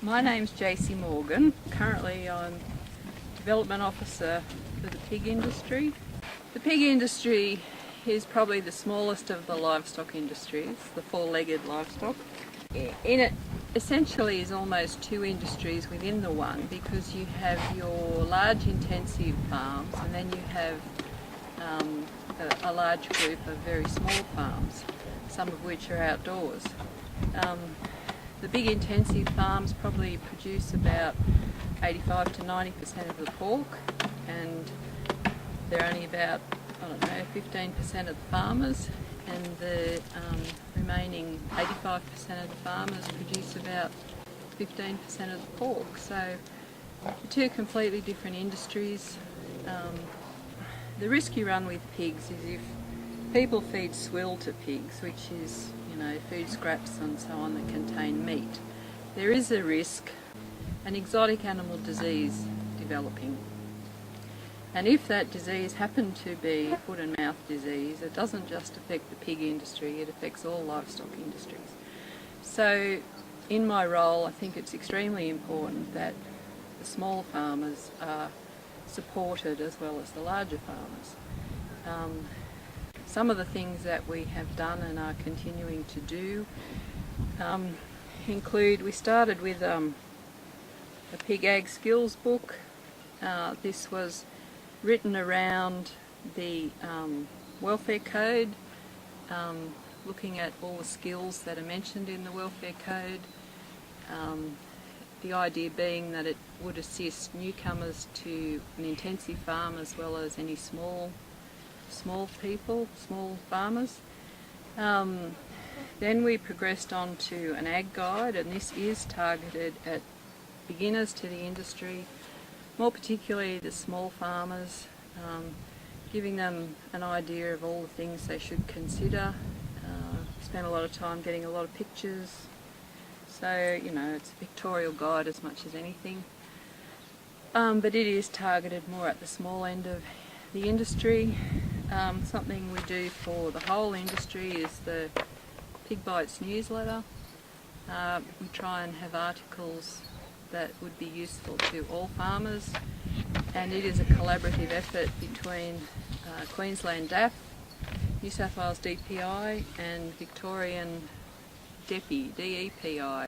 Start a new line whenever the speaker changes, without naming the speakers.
My name's Jayce Morgan. Currently I'm Development Officer for the pig industry. The pig industry is probably the smallest of the livestock industries, the four-legged livestock. In it essentially is almost two industries within the one, because you have your large intensive farms and then you have a large group of very small farms, some of which are outdoors. The big intensive farms probably produce about 85 to 90% of the pork, and they're only about, 15% of the farmers, and the remaining 85% of the farmers produce about 15% of the pork. So two completely different industries. The risk you run with pigs is if people feed swill to pigs, which is food scraps and so on that contain meat, there is a risk, an exotic animal disease developing. And if that disease happened to be foot and mouth disease, it doesn't just affect the pig industry, it affects all livestock industries. So in my role, I think it's extremely important that the small farmers are supported as well as the larger farmers. Some of the things that we have done and are continuing to do include, we started with a pig ag skills book. This was written around the welfare code, looking at all the skills that are mentioned in the welfare code. The idea being that it would assist newcomers to an intensive farm as well as any small farmers. Then we progressed on to an ag guide, and this is targeted at beginners to the industry, more particularly the small farmers, giving them an idea of all the things they should consider. Spent a lot of time getting a lot of pictures, so it's a pictorial guide as much as anything. But it is targeted more at the small end of the industry. Something we do for the whole industry is the Pig Bytes Newsletter. We try and have articles that would be useful to all farmers, and it is a collaborative effort between Queensland DAF, New South Wales DPI and Victorian DEPI, DEPI.